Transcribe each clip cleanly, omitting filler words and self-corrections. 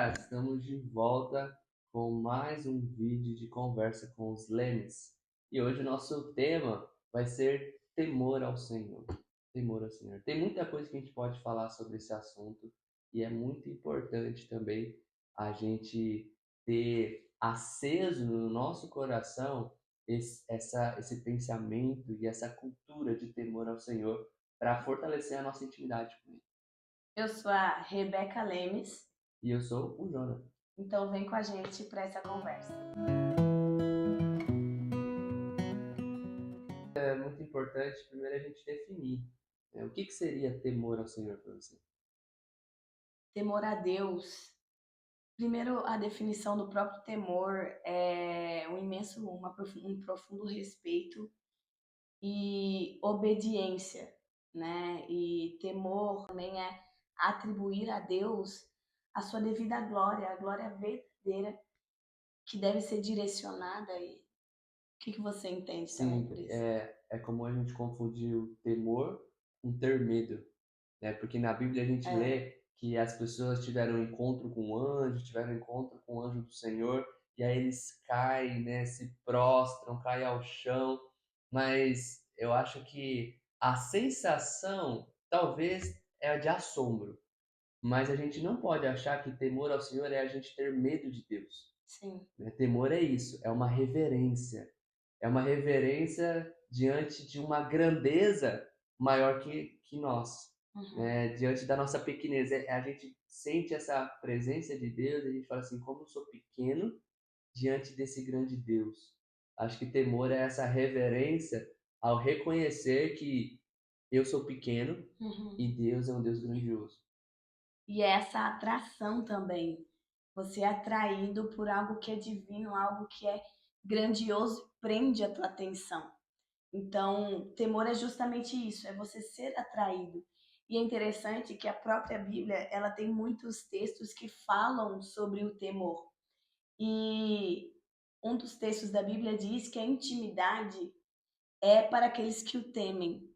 galera, estamos de volta com mais um vídeo de conversa com os Lemes. E hoje o nosso tema vai ser temor ao Senhor. Temor ao Senhor. Tem muita coisa que a gente pode falar sobre esse assunto e é muito importante também a gente ter aceso no nosso coração esse pensamento e essa cultura de temor ao Senhor para fortalecer a nossa intimidade com Ele. Eu sou a Rebeca Lemes, E eu sou o Jonathan. então vem com a gente para essa conversa. É muito importante primeiro a gente definir, né, o que seria temor ao Senhor para você. Temor a Deus. Primeiro, a definição do próprio temor é um profundo respeito e obediência, né? E temor também é atribuir a Deus a sua devida glória, a glória verdadeira que deve ser direcionada a Ele. O que você entende também Sim, por isso? é como a gente confundir o temor com ter medo, né? Porque na Bíblia a gente É, lê que as pessoas tiveram um encontro com o anjo, tiveram um encontro com o anjo do Senhor, e aí eles caem, né? Se prostram, caem ao chão, mas eu acho que a sensação talvez é a de assombro. Mas a gente não pode achar que temor ao Senhor é a gente ter medo de Deus, sim. né? Temor é isso, é uma reverência. É uma reverência diante de uma grandeza maior que nós, Uhum. né? Diante da nossa pequenez. A gente sente essa presença de Deus e a gente fala assim, como eu sou pequeno diante desse grande Deus. Acho que temor é essa reverência ao reconhecer que eu sou pequeno Uhum. e Deus é um Deus grandioso. E essa atração também. Você é atraído por algo que é divino, algo que é grandioso, prende a tua atenção. Então, temor é justamente isso, é você ser atraído. E é interessante que a própria Bíblia, ela tem muitos textos que falam sobre o temor. E um dos textos da Bíblia diz que a intimidade é para aqueles que o temem,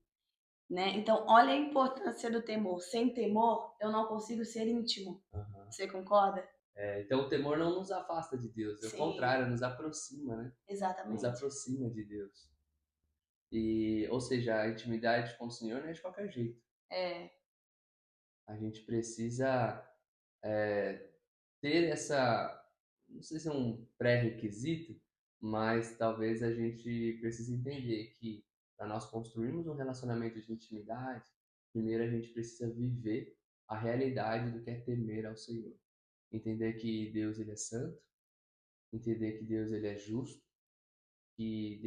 né? Então, olha a importância do temor. Sem temor, eu não consigo ser íntimo. Uhum. Você concorda? Então o temor não nos afasta de Deus, é o Sim, contrário, nos aproxima, né? Nos exatamente. aproxima de Deus. E, ou seja, a intimidade com o Senhor não é de qualquer jeito. É, A gente precisa ter essa, não sei se é um pré-requisito, mas talvez a gente precise entender que para nós construirmos um relacionamento de intimidade, primeiro a gente precisa viver a realidade do que é temer ao Senhor. Entender que Deus ele é santo, entender que Deus ele é justo, que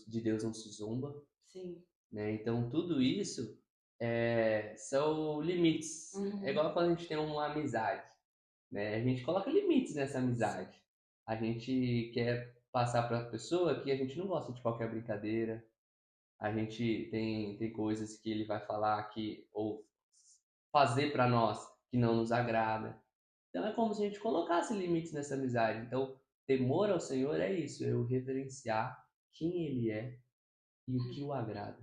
de Deus não se zomba, sim. né? Então tudo isso são limites. É Uhum. igual quando a gente tem uma amizade, né? A gente coloca limites nessa Sim. amizade. A gente quer passar para a pessoa que a gente não gosta de qualquer brincadeira. A gente tem coisas que ele vai falar que ou fazer para nós que não nos agrada. Então é como se a gente colocasse limites nessa amizade. Então, temor ao Senhor é isso, eu reverenciar quem ele é e o que o agrada.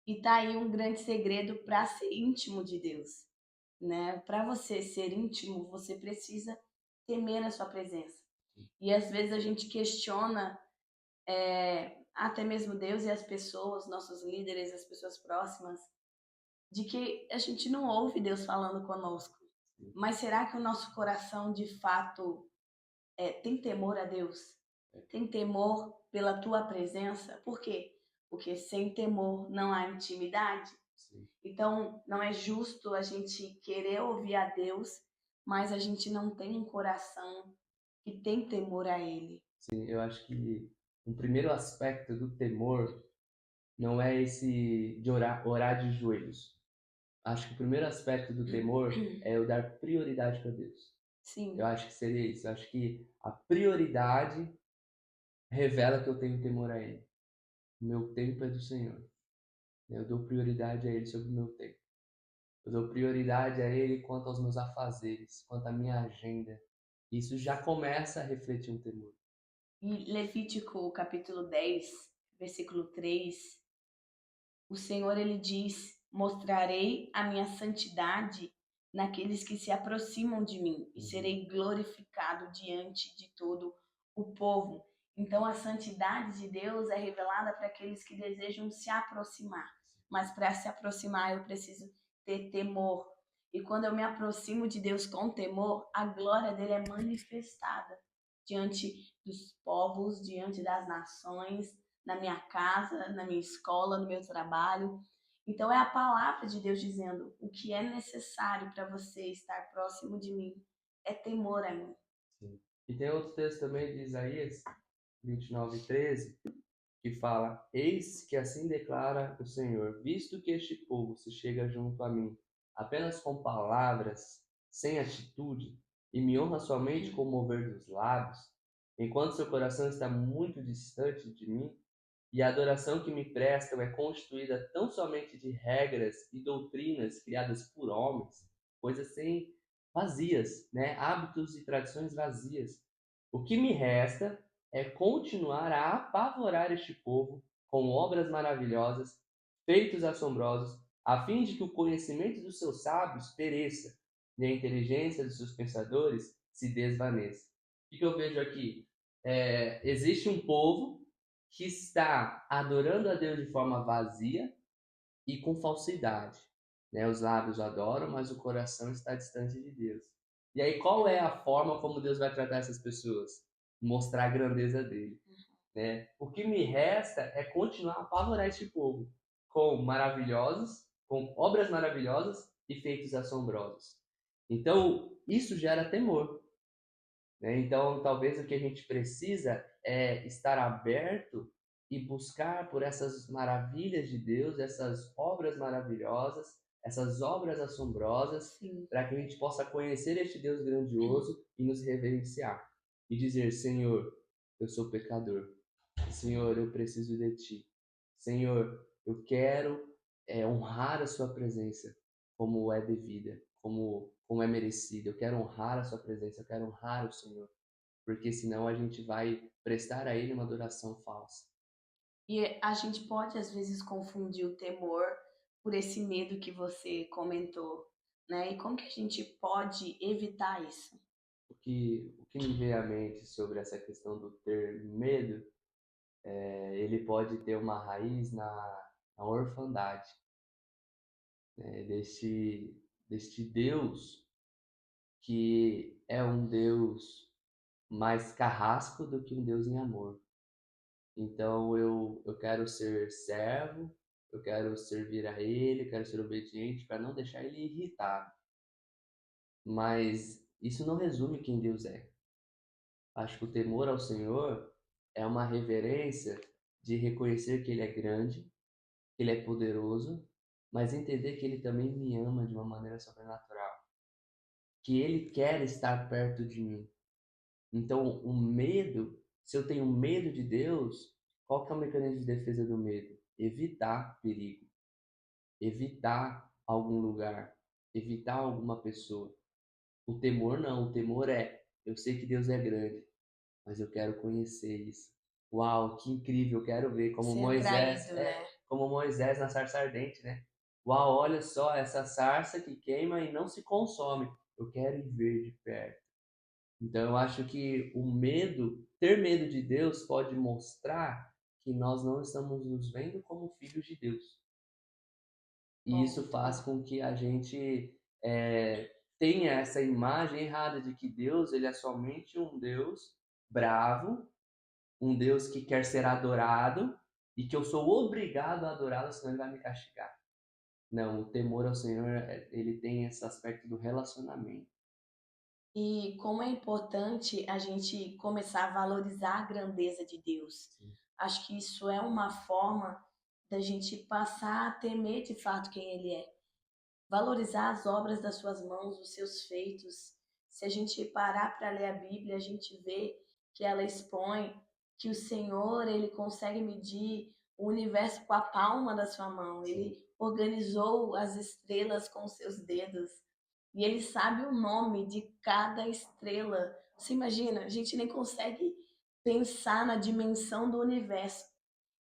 E tá aí um grande segredo para ser íntimo de Deus, né? Para você ser íntimo, você precisa temer a sua presença. E às vezes a gente questiona até mesmo Deus e as pessoas, nossos líderes, as pessoas próximas, de que a gente não ouve Deus falando conosco. Mas será que o nosso coração de fato tem temor a Deus? Tem temor pela tua presença? Por quê? Porque sem temor não há intimidade. Sim, Então, não é justo a gente querer ouvir a Deus, mas a gente não tem um coração que tem temor a Ele. sim, eu acho que um primeiro aspecto do temor não é esse de orar de joelhos. Acho que o primeiro aspecto do temor é eu dar prioridade para Deus. Eu Sim, acho que seria isso. Eu acho que a prioridade revela que eu tenho temor a Ele. O meu tempo é do Senhor. Eu dou prioridade a Ele sobre o meu tempo. Eu dou prioridade a Ele quanto aos meus afazeres, quanto à minha agenda. Isso já começa a refletir um temor. e Levítico capítulo 10, versículo 3, o Senhor ele diz: "Mostrarei a minha santidade naqueles que se aproximam de mim, e Uhum. serei glorificado diante de todo o povo. Então, a santidade de Deus é revelada para aqueles que desejam se aproximar. Mas para se aproximar, eu preciso ter temor. E quando eu me aproximo de Deus com temor, a glória dele é manifestada diante dos povos, diante das nações, na minha casa, na minha escola, no meu trabalho. Então é a palavra de Deus dizendo: o que é necessário para você estar próximo de mim é temor a mim. Sim. E tem outro texto também de Isaías 29:13 que fala: Eis que assim declara o Senhor, visto que este povo se chega junto a mim apenas com palavras, sem atitude, e me honra somente com o mover dos lábios, enquanto seu coração está muito distante de mim, e a adoração que me prestam é constituída tão somente de regras e doutrinas criadas por homens, coisas sem vazias, né? Hábitos e tradições vazias. O que me resta é continuar a apavorar este povo com obras maravilhosas, feitos assombrosos, a fim de que o conhecimento dos seus sábios pereça e a inteligência dos seus pensadores se desvaneça. O que eu vejo aqui? Existe um povo que está adorando a Deus de forma vazia e com falsidade. Né? Os lábios adoram, mas o coração está distante de Deus. E aí, qual é a forma como Deus vai tratar essas pessoas? Mostrar a grandeza dele. Né? O que me resta é continuar a apavorar este povo com obras maravilhosas e feitos assombrosos. Então, isso gera temor. Né? Então, talvez o que a gente precisa é estar aberto e buscar por essas maravilhas de Deus, essas obras maravilhosas, essas obras assombrosas, Sim. para que a gente possa conhecer este Deus grandioso e nos reverenciar. E dizer: Senhor, eu sou pecador. Senhor, eu preciso de Ti. Senhor, eu quero honrar a Sua presença como é devida, como é merecida. Eu quero honrar a Sua presença, eu quero honrar o Senhor, porque senão a gente vai prestar a Ele uma adoração falsa. E a gente pode, às vezes, confundir o temor por esse medo que você comentou, né? E como que a gente pode evitar isso? O que me veio à mente sobre essa questão do ter medo, ele pode ter uma raiz na orfandade, né? Deste Deus que é um Deus mais carrasco do que um Deus em amor. Então eu quero ser servo, eu quero servir a Ele, eu quero ser obediente para não deixar Ele irritado. Mas isso não resume quem Deus é. Acho que o temor ao Senhor é uma reverência de reconhecer que Ele é grande, que Ele é poderoso, mas entender que Ele também me ama de uma maneira sobrenatural, que Ele quer estar perto de mim. Então, o medo, se eu tenho medo de Deus, qual que é o mecanismo de defesa do medo? Evitar perigo, evitar algum lugar, evitar alguma pessoa. O temor não, o temor é, eu sei que Deus é grande, mas eu quero conhecer isso. Uau, que incrível, eu quero ver como Ser Moisés, atraído, né? como Moisés na sarça ardente, né? Uau, olha só essa sarça que queima e não se consome. Eu quero ir ver de perto. Então eu acho que ter medo de Deus pode mostrar que nós não estamos nos vendo como filhos de Deus. E Bom, isso muito faz bom. com que a gente tenha essa imagem errada de que Deus ele é somente um Deus bravo, um Deus que quer ser adorado e que eu sou obrigado a adorá-lo, senão ele vai me castigar. Não, o temor ao Senhor, ele tem esse aspecto do relacionamento. E como é importante a gente começar a valorizar a grandeza de Deus. Sim. Acho que isso é uma forma da gente passar a temer de fato quem Ele é. Valorizar as obras das suas mãos, os seus feitos. Se a gente parar para ler a Bíblia, a gente vê que ela expõe que o Senhor, ele consegue medir o universo com a palma da sua mão. Sim. Ele organizou as estrelas com os seus dedos. E ele sabe o nome de cada estrela. Você imagina, a gente nem consegue pensar na dimensão do universo.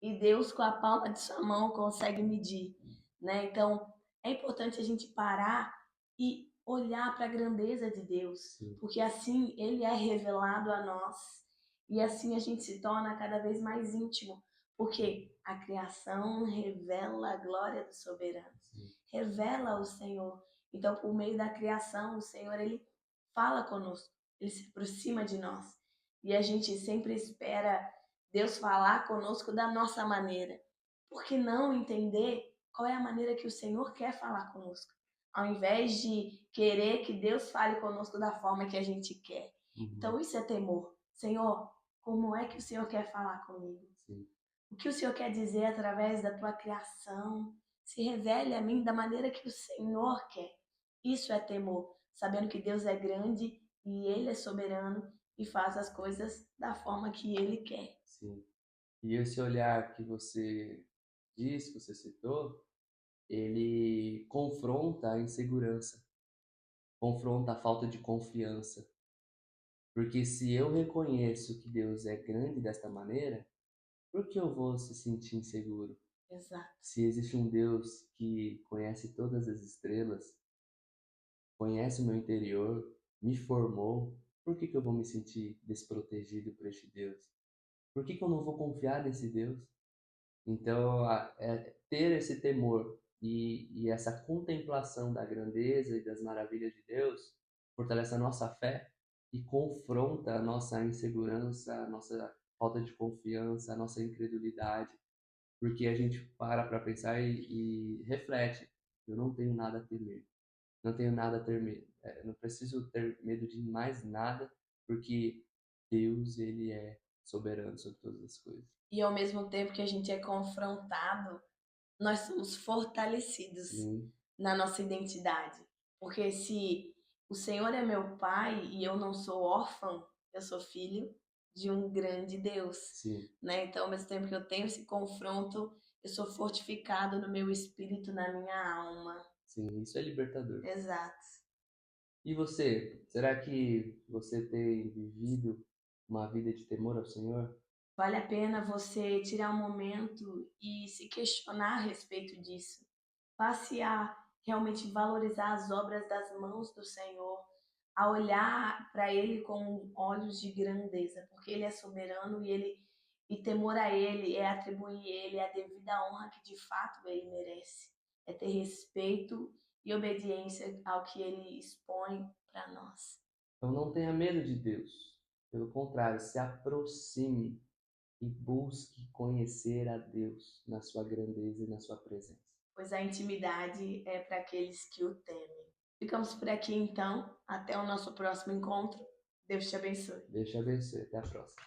E Deus, com a palma de sua mão, consegue medir. Né? Então, é importante a gente parar e olhar para a grandeza de Deus, Sim. porque assim ele é revelado a nós e assim a gente se torna cada vez mais íntimo, porque a criação revela a glória do soberano, Sim. revela o Senhor. Então, por meio da criação, o Senhor ele fala conosco, ele se aproxima de nós e a gente sempre espera Deus falar conosco da nossa maneira. Por que não entender qual é a maneira que o Senhor quer falar conosco? Ao invés de querer que Deus fale conosco da forma que a gente quer. Uhum. Então isso é temor. Senhor, como é que o Senhor quer falar comigo? Sim. O que o Senhor quer dizer através da tua criação? Se revele a mim da maneira que o Senhor quer. Isso é temor, sabendo que Deus é grande e Ele é soberano e faz as coisas da forma que Ele quer. Sim. E esse olhar que você disse, que você citou, ele confronta a insegurança, confronta a falta de confiança. Porque se eu reconheço que Deus é grande desta maneira, por que eu vou se sentir inseguro? Exato. Se existe um Deus que conhece todas as estrelas, conhece o meu interior, me formou, por que eu vou me sentir desprotegido por este Deus? Por que eu não vou confiar nesse Deus? Então, ter esse temor e essa contemplação da grandeza e das maravilhas de Deus fortalece a nossa fé e confronta a nossa insegurança, a nossa falta de confiança, a nossa incredulidade, porque a gente para pensar e reflete: eu não tenho nada a temer, não tenho nada a ter medo, não preciso ter medo de mais nada, porque Deus ele é soberano sobre todas as coisas. E ao mesmo tempo que a gente é confrontado, nós somos fortalecidos Sim, na nossa identidade. Porque se o Senhor é meu pai e eu não sou órfã, eu sou filho de um grande Deus, sim. né? Então, ao mesmo tempo que eu tenho esse confronto, eu sou fortificado no meu espírito, na minha alma. Sim, isso é libertador. Exato. E você? Será que você tem vivido uma vida de temor ao Senhor? Vale a pena você tirar um momento e se questionar a respeito disso. Passe a realmente valorizar as obras das mãos do Senhor, a olhar para Ele com olhos de grandeza, porque Ele é soberano e temor a Ele é atribuir a Ele a devida honra que de fato Ele merece. É ter respeito e obediência ao que Ele expõe para nós. Então não tenha medo de Deus. Pelo contrário, se aproxime e busque conhecer a Deus na sua grandeza e na sua presença. Pois a intimidade é para aqueles que o temem. Ficamos por aqui então. Até o nosso próximo encontro. Deus te abençoe. Deus te abençoe. Até a próxima.